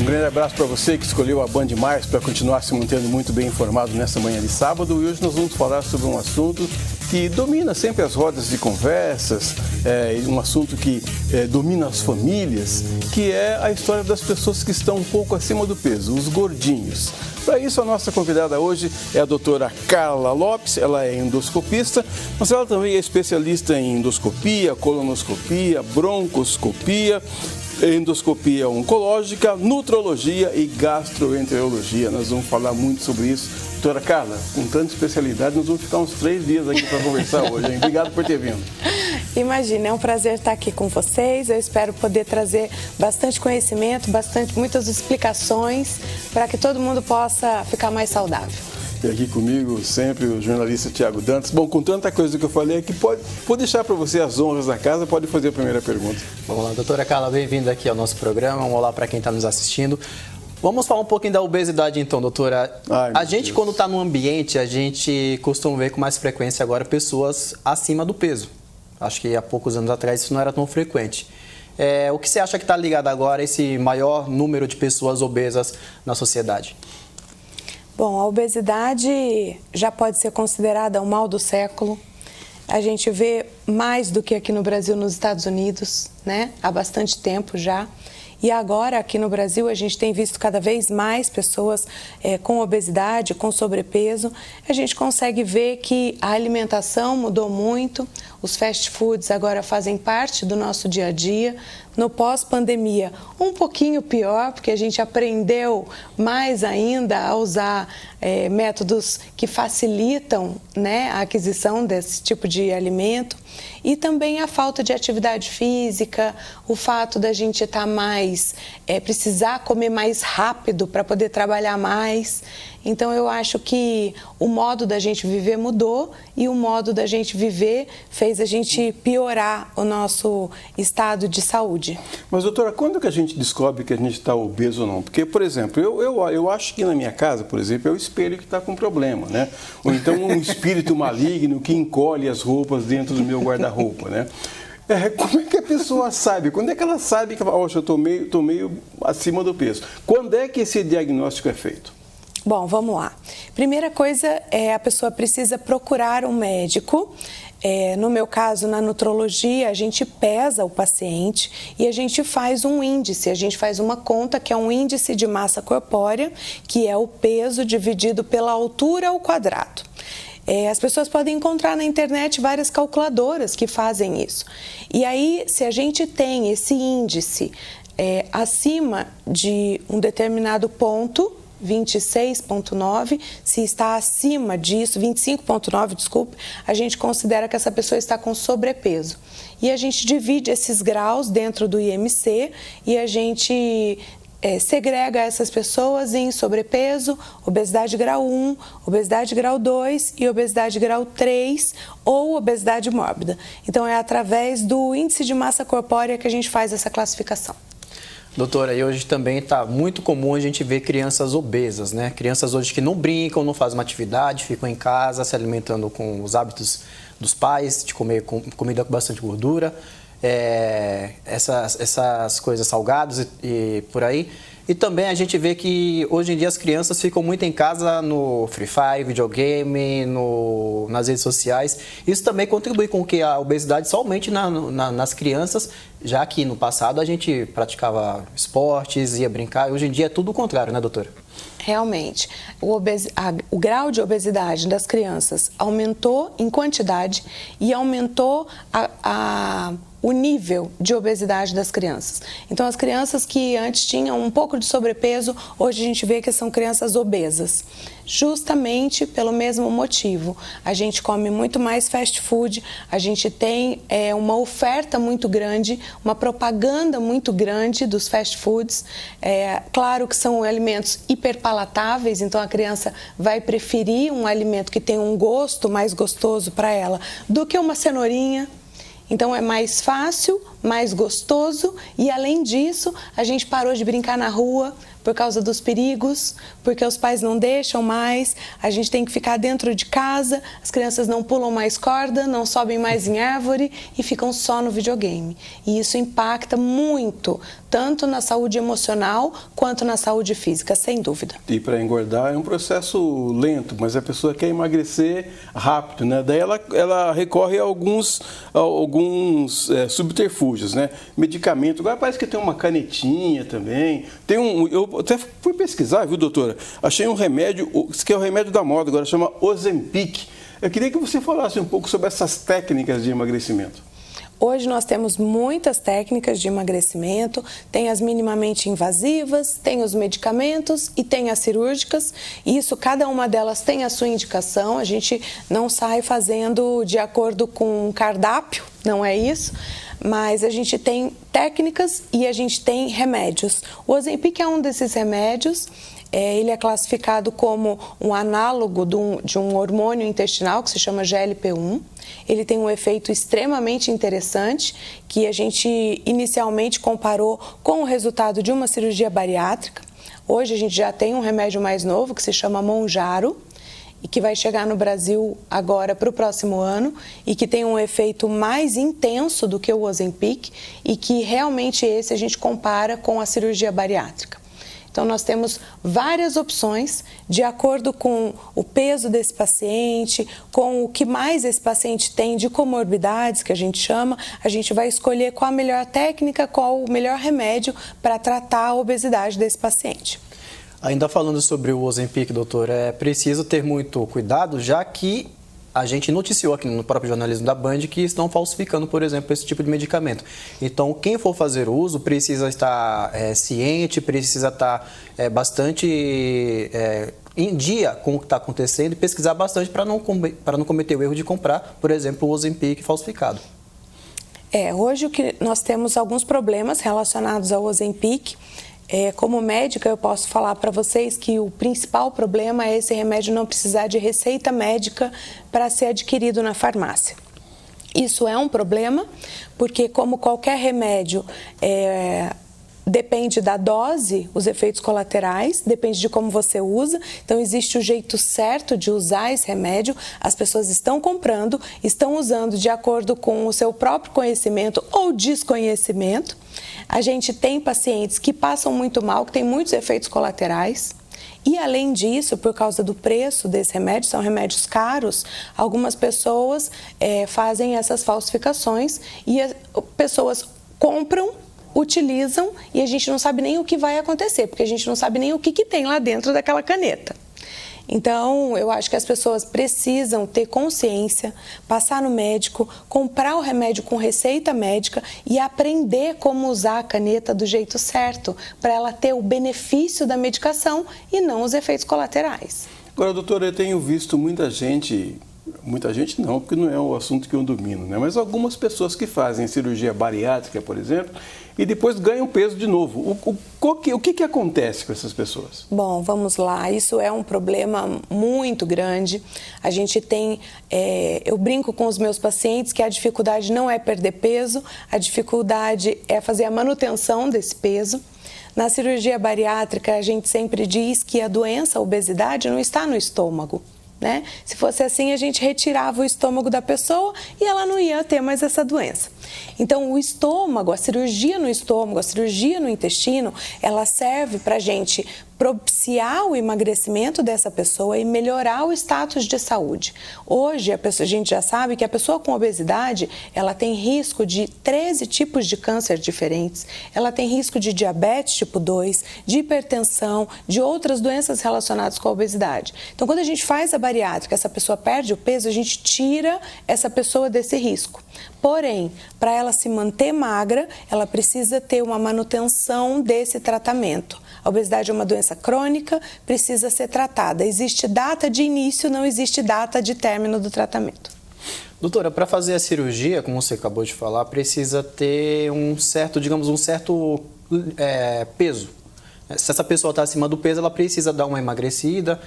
grande abraço para você que escolheu a Band Mais para continuar se mantendo muito bem informado nessa manhã de sábado. E hoje nós vamos falar sobre um assunto que domina sempre as rodas de conversas, um assunto que domina as famílias, que é a história das pessoas que estão um pouco acima do peso, os gordinhos. Para isso, a nossa convidada hoje é a doutora Carla Lopes, ela é endoscopista, mas ela também é especialista em endoscopia, colonoscopia, broncoscopia, endoscopia oncológica, nutrologia e gastroenterologia. Nós vamos falar muito sobre isso. Doutora Carla, com tanta especialidade, nós vamos ficar uns 3 dias aqui para conversar hoje, hein? Obrigado por ter vindo. Imagina, é um prazer estar aqui com vocês. Eu espero poder trazer bastante conhecimento, muitas explicações para que todo mundo possa ficar mais saudável. E aqui comigo sempre o jornalista Tiago Dantas. Bom, com tanta coisa que eu falei aqui, vou deixar para você as honras da casa, pode fazer a primeira pergunta. Vamos lá, doutora Carla, bem-vinda aqui ao nosso programa. Um olá para quem está nos assistindo. Vamos falar um pouquinho da obesidade então, doutora. A gente, quando está no ambiente, a gente costuma ver com mais frequência agora pessoas acima do peso. Acho que há poucos anos atrás isso não era tão frequente. O que você acha que está ligado agora a esse maior número de pessoas obesas na sociedade? Bom, a obesidade já pode ser considerada um mal do século. A gente vê mais do que aqui no Brasil, nos Estados Unidos, né? Há bastante tempo já. E agora, aqui no Brasil, a gente tem visto cada vez mais pessoas com obesidade, com sobrepeso. A gente consegue ver que a alimentação mudou muito, os fast foods agora fazem parte do nosso dia a dia. No pós-pandemia, um pouquinho pior, porque a gente aprendeu mais ainda a usar métodos que facilitam, né, a aquisição desse tipo de alimento. E também a falta de atividade física, o fato da gente estar precisar comer mais rápido para poder trabalhar mais. Então eu acho que o modo da gente viver mudou e o modo da gente viver fez a gente piorar o nosso estado de saúde. Mas doutora, quando que a gente descobre que a gente está obeso ou não? Porque, por exemplo, eu acho que na minha casa, por exemplo, é o espelho que está com problema, né? Ou então um espírito maligno que encolhe as roupas dentro do meu guarda-roupa, né? Como é que a pessoa sabe? Quando é que ela sabe que eu estou meio acima do peso? Quando é que esse diagnóstico é feito? Bom, vamos lá. Primeira coisa, a pessoa precisa procurar um médico. No meu caso, na nutrologia, a gente pesa o paciente e a gente faz um índice, a gente faz uma conta que é um índice de massa corpórea, que é o peso dividido pela altura ao quadrado. As pessoas podem encontrar na internet várias calculadoras que fazem isso. E aí, se a gente tem esse índice acima de um determinado ponto, 26,9, se está acima disso, 25,9, desculpe, a gente considera que essa pessoa está com sobrepeso. E a gente divide esses graus dentro do IMC e a gente segrega essas pessoas em sobrepeso, obesidade grau 1, obesidade grau 2 e obesidade grau 3 ou obesidade mórbida. Então é através do índice de massa corpórea que a gente faz essa classificação. Doutora, e hoje também está muito comum a gente ver crianças obesas, né? Crianças hoje que não brincam, não fazem uma atividade, ficam em casa se alimentando com os hábitos dos pais, de comer comida com bastante gordura, essas coisas salgadas e por aí. E também a gente vê que hoje em dia as crianças ficam muito em casa no Free Fire, videogame, nas redes sociais. Isso também contribui com que a obesidade só aumente nas crianças, já que no passado a gente praticava esportes, ia brincar. Hoje em dia é tudo o contrário, né, doutora? Realmente, o grau de obesidade das crianças aumentou em quantidade e aumentou o nível de obesidade das crianças. Então, as crianças que antes tinham um pouco de sobrepeso, hoje a gente vê que são crianças obesas. Justamente pelo mesmo motivo. A gente come muito mais fast food, a gente tem uma oferta muito grande, uma propaganda muito grande dos fast foods. Claro que são alimentos hiperpalatáveis, então a criança vai preferir um alimento que tem um gosto mais gostoso para ela do que uma cenourinha. Então é mais fácil, mais gostoso e além disso a gente parou de brincar na rua por causa dos perigos, porque os pais não deixam mais, a gente tem que ficar dentro de casa, as crianças não pulam mais corda, não sobem mais em árvore e ficam só no videogame. E isso impacta muito, tanto na saúde emocional quanto na saúde física, sem dúvida. E para engordar é um processo lento, mas a pessoa quer emagrecer rápido, né? Daí ela recorre a alguns subterfúgios, né? Medicamento, agora parece que tem uma canetinha também, eu até fui pesquisar, viu, doutora? Achei um remédio, que é o remédio da moda agora, chama Ozempic. Eu queria que você falasse um pouco sobre essas técnicas de emagrecimento. Hoje nós temos muitas técnicas de emagrecimento, tem as minimamente invasivas, tem os medicamentos e tem as cirúrgicas. Isso, cada uma delas tem a sua indicação, a gente não sai fazendo de acordo com um cardápio, não é isso? Mas a gente tem técnicas e a gente tem remédios. O Ozempic é um desses remédios. Ele é classificado como um análogo de um hormônio intestinal que se chama GLP-1. Ele tem um efeito extremamente interessante que a gente inicialmente comparou com o resultado de uma cirurgia bariátrica. Hoje a gente já tem um remédio mais novo que se chama Mounjaro e que vai chegar no Brasil agora para o próximo ano e que tem um efeito mais intenso do que o Ozempic e que realmente esse a gente compara com a cirurgia bariátrica. Então, nós temos várias opções de acordo com o peso desse paciente, com o que mais esse paciente tem de comorbidades, que a gente chama, a gente vai escolher qual a melhor técnica, qual o melhor remédio para tratar a obesidade desse paciente. Ainda falando sobre o Ozempic, doutor, é preciso ter muito cuidado, já que a gente noticiou aqui no próprio jornalismo da Band que estão falsificando, por exemplo, esse tipo de medicamento. Então, quem for fazer uso precisa estar ciente, precisa estar bastante em dia com o que está acontecendo e pesquisar bastante para não cometer o erro de comprar, por exemplo, o Ozempic falsificado. Hoje o que nós temos alguns problemas relacionados ao Ozempic. Como médica, eu posso falar para vocês que o principal problema é esse remédio não precisar de receita médica para ser adquirido na farmácia. Isso é um problema, porque como qualquer remédio, depende da dose, os efeitos colaterais, depende de como você usa. Então, existe o jeito certo de usar esse remédio. As pessoas estão comprando, estão usando de acordo com o seu próprio conhecimento ou desconhecimento. A gente tem pacientes que passam muito mal, que têm muitos efeitos colaterais. E, além disso, por causa do preço desse remédio, são remédios caros, algumas pessoas fazem essas falsificações e as pessoas compram, utilizam e a gente não sabe nem o que vai acontecer, porque a gente não sabe nem o que tem lá dentro daquela caneta. Então, eu acho que as pessoas precisam ter consciência, passar no médico, comprar o remédio com receita médica e aprender como usar a caneta do jeito certo, para ela ter o benefício da medicação e não os efeitos colaterais. Agora, doutora, eu tenho visto muita gente não, porque não é o assunto que eu domino, né? Mas algumas pessoas que fazem cirurgia bariátrica, por exemplo, e depois ganham peso de novo. O que acontece com essas pessoas? Bom, vamos lá. Isso é um problema muito grande. A gente tem... eu brinco com os meus pacientes que a dificuldade não é perder peso, a dificuldade é fazer a manutenção desse peso. Na cirurgia bariátrica, a gente sempre diz que a doença, a obesidade, não está no estômago. Né? Se fosse assim, a gente retirava o estômago da pessoa e ela não ia ter mais essa doença. Então, o estômago, a cirurgia no estômago, a cirurgia no intestino, ela serve para a gente propiciar o emagrecimento dessa pessoa e melhorar o status de saúde. Hoje, a gente já sabe que a pessoa com obesidade, ela tem risco de 13 tipos de câncer diferentes, ela tem risco de diabetes tipo 2, de hipertensão, de outras doenças relacionadas com a obesidade. Então, quando a gente faz a bariátrica, essa pessoa perde o peso, a gente tira essa pessoa desse risco. Porém, para ela se manter magra, ela precisa ter uma manutenção desse tratamento. A obesidade é uma doença crônica, precisa ser tratada. Existe data de início, não existe data de término do tratamento. Doutora, para fazer a cirurgia, como você acabou de falar, precisa ter um certo peso. Se essa pessoa está acima do peso, ela precisa dar uma emagrecida,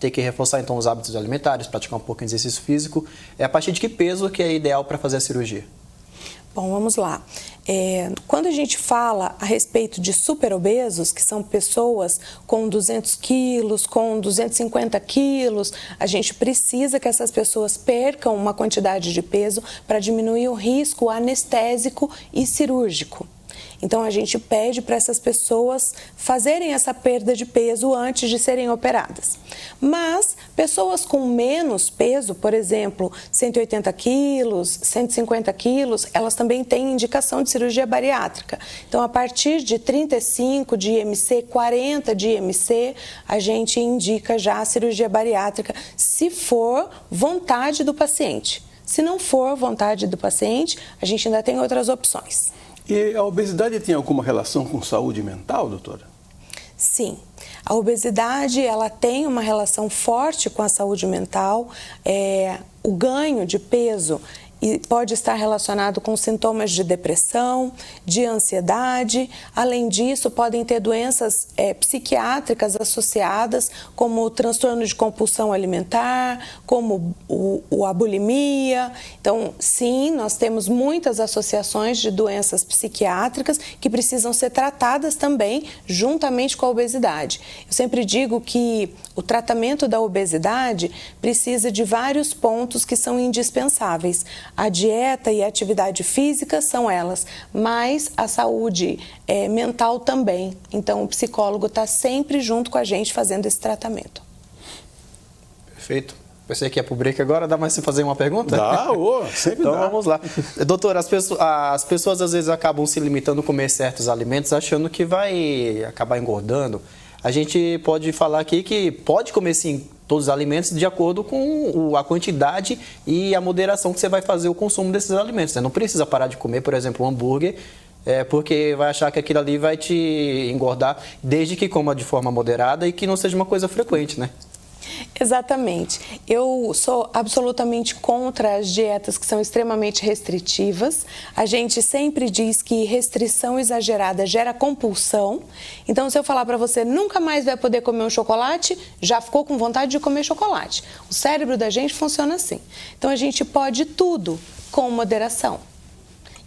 tem que reforçar então os hábitos alimentares, praticar um pouco de exercício físico. A partir de que peso que é ideal para fazer a cirurgia? Bom, vamos lá. Quando a gente fala a respeito de superobesos, que são pessoas com 200 quilos, com 250 quilos, a gente precisa que essas pessoas percam uma quantidade de peso para diminuir o risco anestésico e cirúrgico. Então, a gente pede para essas pessoas fazerem essa perda de peso antes de serem operadas. Mas, pessoas com menos peso, por exemplo, 180 quilos, 150 quilos, elas também têm indicação de cirurgia bariátrica. Então, a partir de 35 de IMC, 40 de IMC, a gente indica já a cirurgia bariátrica, se for vontade do paciente. Se não for vontade do paciente, a gente ainda tem outras opções. E a obesidade tem alguma relação com saúde mental, doutora? Sim, a obesidade ela tem uma relação forte com a saúde mental. O ganho de peso pode estar relacionado com sintomas de depressão, de ansiedade. Além disso, podem ter doenças psiquiátricas associadas, como o transtorno de compulsão alimentar, como a bulimia. Então, sim, nós temos muitas associações de doenças psiquiátricas que precisam ser tratadas também juntamente com a obesidade. Eu sempre digo que o tratamento da obesidade precisa de vários pontos que são indispensáveis. A dieta e a atividade física são elas, mas a saúde mental também. Então, o psicólogo está sempre junto com a gente fazendo esse tratamento. Perfeito. Pensei que ia pro break agora, dá mais você fazer uma pergunta? Dá, sempre então, dá. Então vamos lá. Doutor, as pessoas às vezes acabam se limitando a comer certos alimentos achando que vai acabar engordando. A gente pode falar aqui que pode comer sim todos os alimentos de acordo com a quantidade e a moderação que você vai fazer o consumo desses alimentos, né? Não precisa parar de comer, por exemplo, um hambúrguer, porque vai achar que aquilo ali vai te engordar, desde que coma de forma moderada e que não seja uma coisa frequente, né? Exatamente. Eu sou absolutamente contra as dietas que são extremamente restritivas. A gente sempre diz que restrição exagerada gera compulsão. Então, se eu falar para você nunca mais vai poder comer um chocolate, já ficou com vontade de comer chocolate. O cérebro da gente funciona assim. Então, a gente pode tudo com moderação.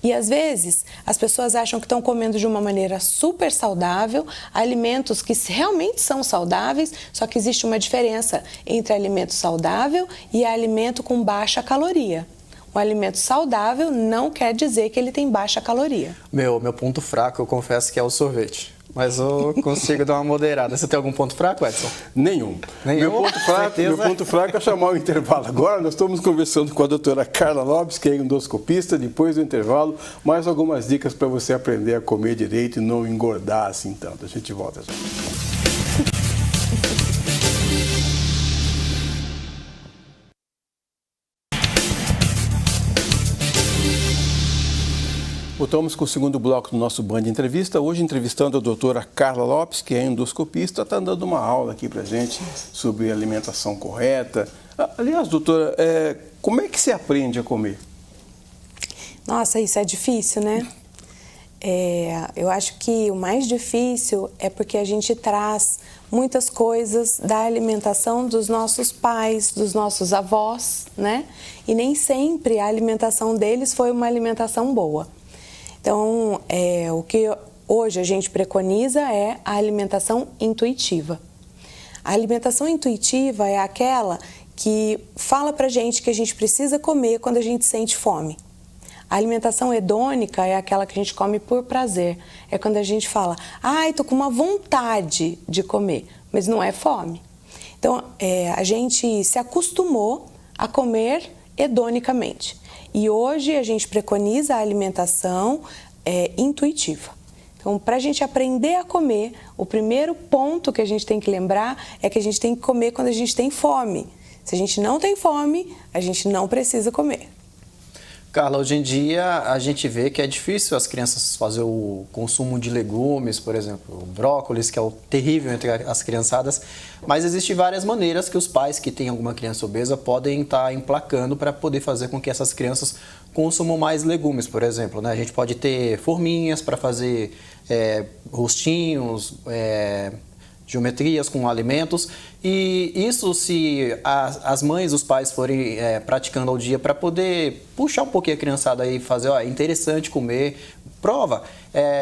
E às vezes as pessoas acham que estão comendo de uma maneira super saudável, alimentos que realmente são saudáveis, só que existe uma diferença entre alimento saudável e alimento com baixa caloria. Um alimento saudável não quer dizer que ele tem baixa caloria. Meu ponto fraco, eu confesso que é o sorvete. Mas eu consigo dar uma moderada. Você tem algum ponto fraco, Edson? Nenhum. Meu ponto fraco é chamar o intervalo. Agora nós estamos conversando com a doutora Carla Lopes, que é endoscopista. Depois do intervalo, mais algumas dicas para você aprender a comer direito e não engordar assim tanto. A gente volta já. Voltamos com o segundo bloco do nosso Band Entrevista. Hoje entrevistando a doutora Carla Lopes, que é endoscopista, está dando uma aula aqui para a gente sobre alimentação correta. Aliás, doutora, como é que se aprende a comer? Nossa, isso é difícil, né? Eu acho que o mais difícil é porque a gente traz muitas coisas da alimentação dos nossos pais, dos nossos avós, né? E nem sempre a alimentação deles foi uma alimentação boa. Então, o que hoje a gente preconiza é a alimentação intuitiva. A alimentação intuitiva é aquela que fala pra gente que a gente precisa comer quando a gente sente fome. A alimentação hedônica é aquela que a gente come por prazer. É quando a gente fala, ai, tô com uma vontade de comer, mas não é fome. Então, a gente se acostumou a comer hedonicamente. E hoje a gente preconiza a alimentação intuitiva. Então, para a gente aprender a comer, o primeiro ponto que a gente tem que lembrar é que a gente tem que comer quando a gente tem fome. Se a gente não tem fome, a gente não precisa comer. Carla, hoje em dia a gente vê que é difícil as crianças fazer o consumo de legumes, por exemplo, o brócolis, que é o terrível entre as criançadas, mas existem várias maneiras que os pais que têm alguma criança obesa podem estar emplacando para poder fazer com que essas crianças consumam mais legumes, por exemplo, né? A gente pode ter forminhas para fazer rostinhos, geometrias com alimentos. E isso, se as mães, os pais forem praticando ao dia para poder puxar um pouquinho a criançada aí e fazer, ó, é interessante comer, prova,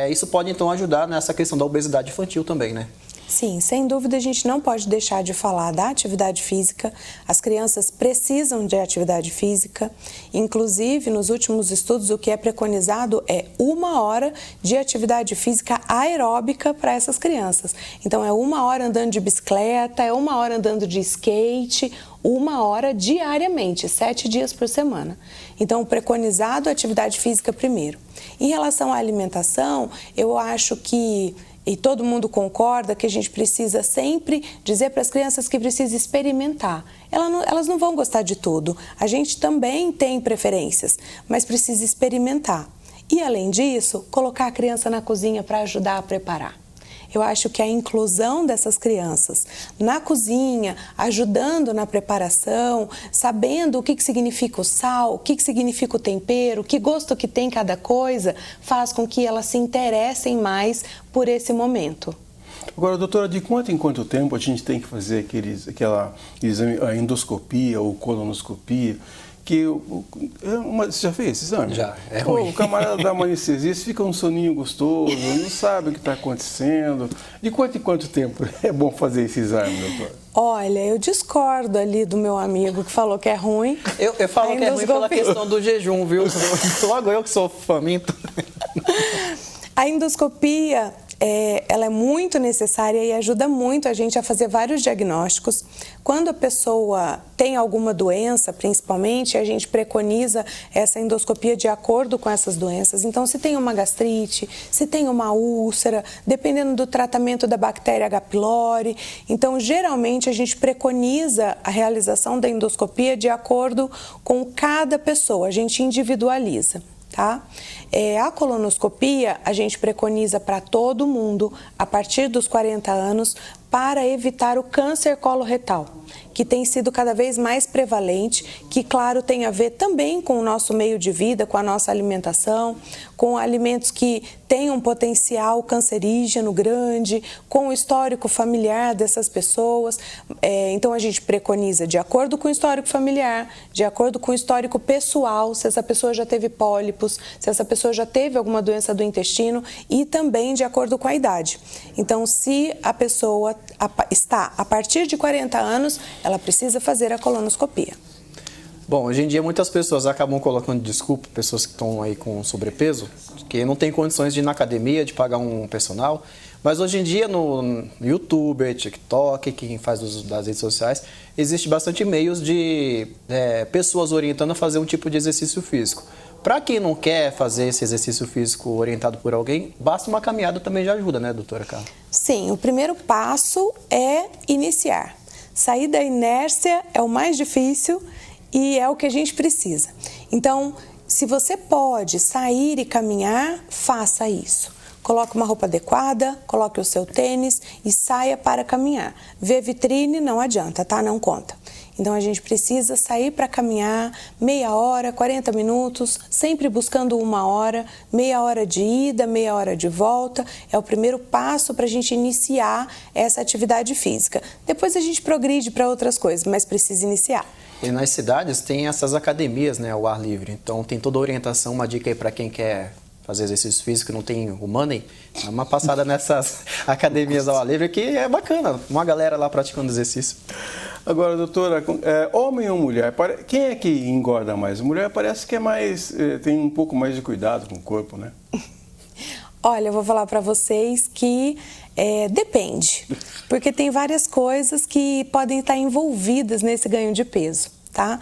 isso pode então ajudar nessa questão da obesidade infantil também, né? Sim, sem dúvida a gente não pode deixar de falar da atividade física. As crianças precisam de atividade física. Inclusive, nos últimos estudos, o que é preconizado é 1 hora de atividade física aeróbica para essas crianças. Então, é 1 hora andando de bicicleta, é 1 hora andando de skate, 1 hora diariamente, 7 dias por semana. Então, o preconizado é atividade física primeiro. Em relação à alimentação, eu acho que, e todo mundo concorda, que a gente precisa sempre dizer para as crianças que precisa experimentar. Elas não vão gostar de tudo. A gente também tem preferências, mas precisa experimentar. E, além disso, colocar a criança na cozinha para ajudar a preparar. Eu acho que a inclusão dessas crianças na cozinha, ajudando na preparação, sabendo o que significa o sal, o que significa o tempero, que gosto que tem cada coisa, faz com que elas se interessem mais por esse momento. Agora, doutora, de quanto em quanto tempo a gente tem que fazer aquela a endoscopia ou colonoscopia? Você já fez esse exame? Já, é ruim. O camarada dá uma anestesia, fica um soninho gostoso, não sabe o que está acontecendo. De quanto em quanto tempo é bom fazer esse exame, doutora? Olha, eu discordo ali do meu amigo que falou que é ruim. Eu falo que é ruim pela questão do jejum, viu? Logo eu que sou faminto. A endoscopia, ela é muito necessária e ajuda muito a gente a fazer vários diagnósticos. Quando a pessoa tem alguma doença, principalmente, a gente preconiza essa endoscopia de acordo com essas doenças. Então, se tem uma gastrite, se tem uma úlcera, dependendo do tratamento da bactéria H. pylori. Então, geralmente, a gente preconiza a realização da endoscopia de acordo com cada pessoa, a gente individualiza. Tá? A colonoscopia a gente preconiza para todo mundo a partir dos 40 anos para evitar o câncer coloretal, que tem sido cada vez mais prevalente, que, claro, tem a ver também com o nosso meio de vida, com a nossa alimentação, com alimentos que têm um potencial cancerígeno grande, com o histórico familiar dessas pessoas. Então, a gente preconiza de acordo com o histórico familiar, de acordo com o histórico pessoal, se essa pessoa já teve pólipos, se essa pessoa já teve alguma doença do intestino e também de acordo com a idade. Então, se a pessoa está a partir de 40 anos, ela precisa fazer a colonoscopia. Bom, hoje em dia muitas pessoas acabam colocando desculpa, pessoas que estão aí com sobrepeso, que não têm condições de ir na academia, de pagar um personal. Mas hoje em dia no YouTube, TikTok, quem faz uso das redes sociais, existe bastante meios de pessoas orientando a fazer um tipo de exercício físico. Para quem não quer fazer esse exercício físico orientado por alguém, basta uma caminhada também já ajuda, né, doutora Carla? Sim, o primeiro passo é iniciar. Sair da inércia é o mais difícil e é o que a gente precisa. Então, se você pode sair e caminhar, faça isso. Coloque uma roupa adequada, coloque o seu tênis e saia para caminhar. Ver vitrine não adianta, tá? Não conta. Então, a gente precisa sair para caminhar meia hora, 40 minutos, sempre buscando 1 hora, meia hora de ida, meia hora de volta. É o primeiro passo para a gente iniciar essa atividade física. Depois a gente progride para outras coisas, mas precisa iniciar. E nas cidades tem essas academias, né, ao ar livre. Então, tem toda a orientação, uma dica aí para quem quer fazer exercício físico, não tem o money, dá uma passada nessas academias ao ar livre, que é bacana, uma galera lá praticando exercício. Agora, doutora, homem ou mulher, quem é que engorda mais? Mulher parece que tem um pouco mais de cuidado com o corpo, né? Olha, eu vou falar para vocês que depende, porque tem várias coisas que podem estar envolvidas nesse ganho de peso. Tá?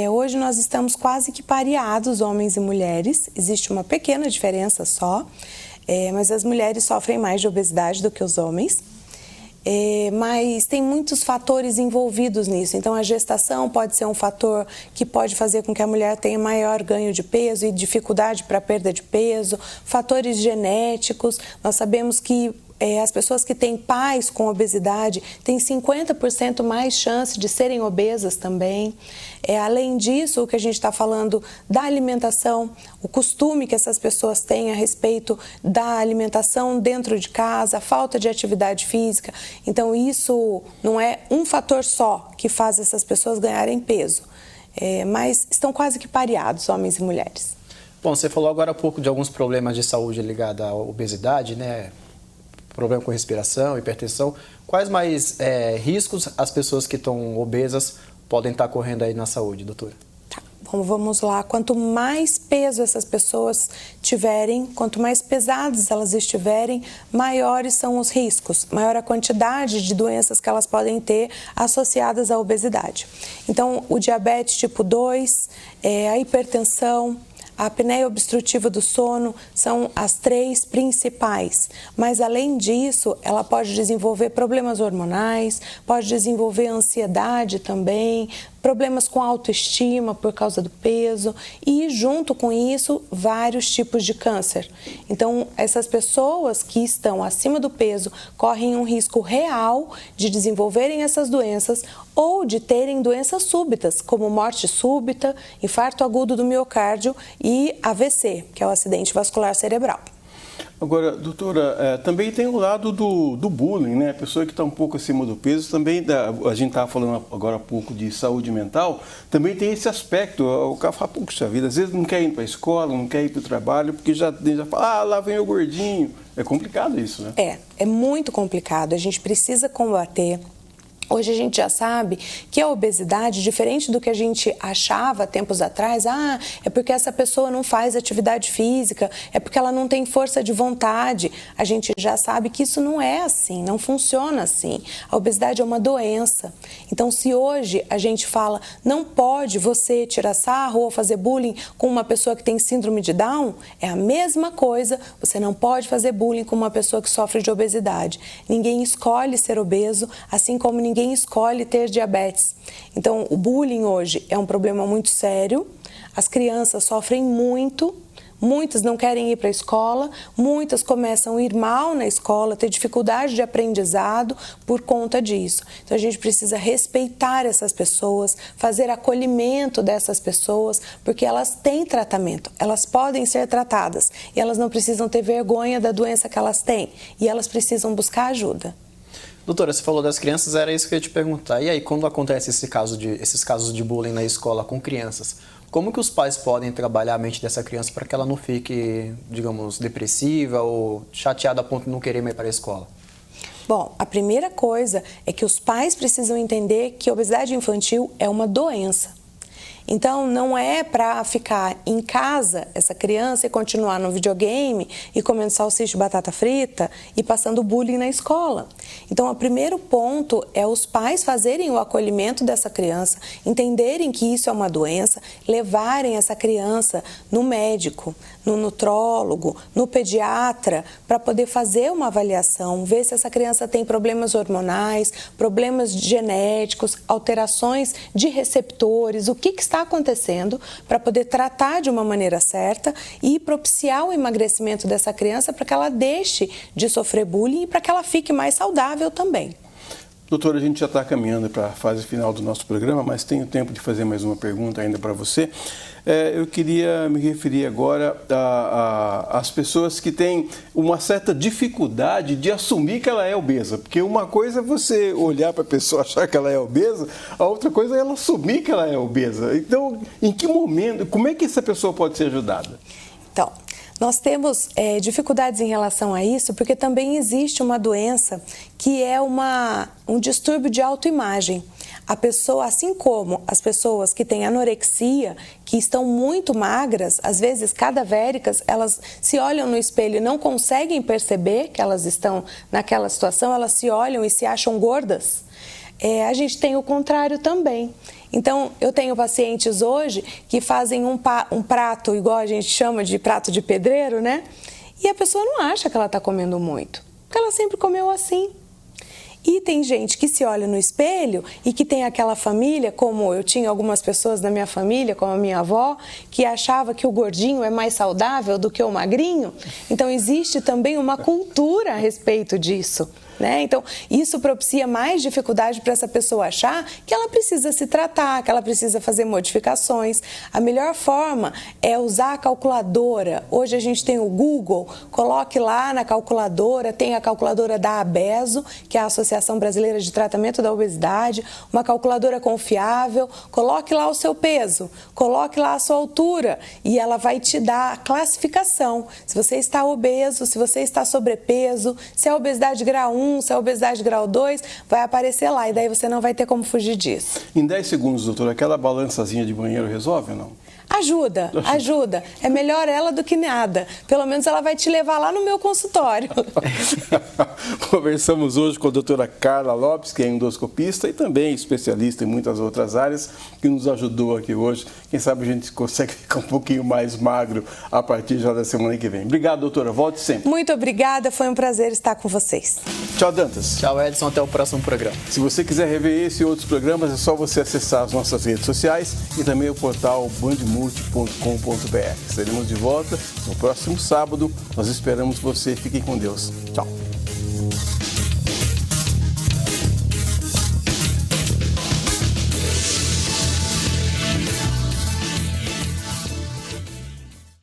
Hoje nós estamos quase que pareados, homens e mulheres, existe uma pequena diferença só, mas as mulheres sofrem mais de obesidade do que os homens, mas tem muitos fatores envolvidos nisso. Então a gestação pode ser um fator que pode fazer com que a mulher tenha maior ganho de peso e dificuldade para perda de peso, fatores genéticos, nós sabemos que as pessoas que têm pais com obesidade têm 50% mais chance de serem obesas também. Além disso, o que a gente está falando da alimentação, o costume que essas pessoas têm a respeito da alimentação dentro de casa, a falta de atividade física. Então, isso não é um fator só que faz essas pessoas ganharem peso, mas estão quase que pareados, homens e mulheres. Bom, você falou agora há pouco de alguns problemas de saúde ligados à obesidade, né? Problema com respiração, hipertensão. Quais mais riscos as pessoas que estão obesas podem estar correndo aí na saúde, doutora? Tá, bom, vamos lá. Quanto mais peso essas pessoas tiverem, quanto mais pesadas elas estiverem, maiores são os riscos, maior a quantidade de doenças que elas podem ter associadas à obesidade. Então, o diabetes tipo 2, a hipertensão, a apneia obstrutiva do sono são as 3 principais, mas além disso, ela pode desenvolver problemas hormonais, pode desenvolver ansiedade também, problemas com autoestima por causa do peso e, junto com isso, vários tipos de câncer. Então, essas pessoas que estão acima do peso correm um risco real de desenvolverem essas doenças ou de terem doenças súbitas, como morte súbita, infarto agudo do miocárdio e AVC, que é o acidente vascular cerebral. Agora, doutora, também tem o lado do bullying, né? A pessoa que está um pouco acima do peso, também, a gente estava falando agora há pouco de saúde mental, também tem esse aspecto. O cara fala, puxa vida, às vezes não quer ir para a escola, não quer ir para o trabalho, porque já fala, lá vem o gordinho. É complicado isso, né? É muito complicado. A gente precisa combater. Hoje a gente já sabe que a obesidade, diferente do que a gente achava tempos atrás, é porque essa pessoa não faz atividade física, é porque ela não tem força de vontade. A gente já sabe que isso não é assim, não funciona assim. A obesidade é uma doença. Então, se hoje a gente fala, não pode você tirar sarro ou fazer bullying com uma pessoa que tem síndrome de Down, é a mesma coisa, você não pode fazer bullying com uma pessoa que sofre de obesidade. Ninguém escolhe ser obeso, assim como ninguém escolhe ter diabetes. Então, o bullying hoje é um problema muito sério, as crianças sofrem muito, muitas não querem ir para a escola, muitas começam a ir mal na escola, ter dificuldade de aprendizado por conta disso. Então, a gente precisa respeitar essas pessoas, fazer acolhimento dessas pessoas, porque elas têm tratamento, elas podem ser tratadas e elas não precisam ter vergonha da doença que elas têm e elas precisam buscar ajuda. Doutora, você falou das crianças, era isso que eu ia te perguntar. E aí, quando acontece esses casos de bullying na escola com crianças, como que os pais podem trabalhar a mente dessa criança para que ela não fique, digamos, depressiva ou chateada a ponto de não querer mais ir para a escola? Bom, a primeira coisa é que os pais precisam entender que a obesidade infantil é uma doença. Então, não é para ficar em casa essa criança e continuar no videogame e comendo salsicha e batata frita e passando bullying na escola. Então, o primeiro ponto é os pais fazerem o acolhimento dessa criança, entenderem que isso é uma doença, levarem essa criança no médico, no nutrólogo, no pediatra, para poder fazer uma avaliação, ver se essa criança tem problemas hormonais, problemas genéticos, alterações de receptores, o que está acontecendo, para poder tratar de uma maneira certa e propiciar o emagrecimento dessa criança para que ela deixe de sofrer bullying e para que ela fique mais saudável também. Doutora, a gente já está caminhando para a fase final do nosso programa, mas tenho tempo de fazer mais uma pergunta ainda para você. Eu queria me referir agora às pessoas que têm uma certa dificuldade de assumir que ela é obesa. Porque uma coisa é você olhar para a pessoa e achar que ela é obesa, a outra coisa é ela assumir que ela é obesa. Então, em que momento, como é que essa pessoa pode ser ajudada? Então, nós temos dificuldades em relação a isso, porque também existe uma doença que é um distúrbio de autoimagem. A pessoa, assim como as pessoas que têm anorexia, que estão muito magras, às vezes cadavéricas, elas se olham no espelho e não conseguem perceber que elas estão naquela situação, elas se olham e se acham gordas. A gente tem o contrário também. Então, eu tenho pacientes hoje que fazem um prato, igual a gente chama de prato de pedreiro, né? E a pessoa não acha que ela está comendo muito, porque ela sempre comeu assim. E tem gente que se olha no espelho e que tem aquela família, como eu tinha algumas pessoas da minha família, como a minha avó, que achava que o gordinho é mais saudável do que o magrinho. Então existe também uma cultura a respeito disso. Então, isso propicia mais dificuldade para essa pessoa achar que ela precisa se tratar, que ela precisa fazer modificações. A melhor forma é usar a calculadora. Hoje a gente tem o Google, coloque lá na calculadora, tem a calculadora da ABESO, que é a Associação Brasileira de Tratamento da Obesidade, uma calculadora confiável, coloque lá o seu peso, coloque lá a sua altura e ela vai te dar a classificação. Se você está obeso, se você está sobrepeso, se é obesidade grau 1, se é obesidade grau 2, vai aparecer lá e daí você não vai ter como fugir disso. Em 10 segundos, doutora, aquela balançazinha de banheiro resolve ou não? Ajuda. É melhor ela do que nada. Pelo menos ela vai te levar lá no meu consultório. Conversamos hoje com a doutora Carla Lopes, que é endoscopista e também especialista em muitas outras áreas, que nos ajudou aqui hoje. Quem sabe a gente consegue ficar um pouquinho mais magro a partir já da semana que vem. Obrigado, doutora. Volte sempre. Muito obrigada. Foi um prazer estar com vocês. Tchau, Dantas. Tchau, Edson. Até o próximo programa. Se você quiser rever esse e outros programas, é só você acessar as nossas redes sociais e também o portal bandmulti.com.br. Estaremos de volta no próximo sábado. Nós esperamos você. Fiquem com Deus. Tchau.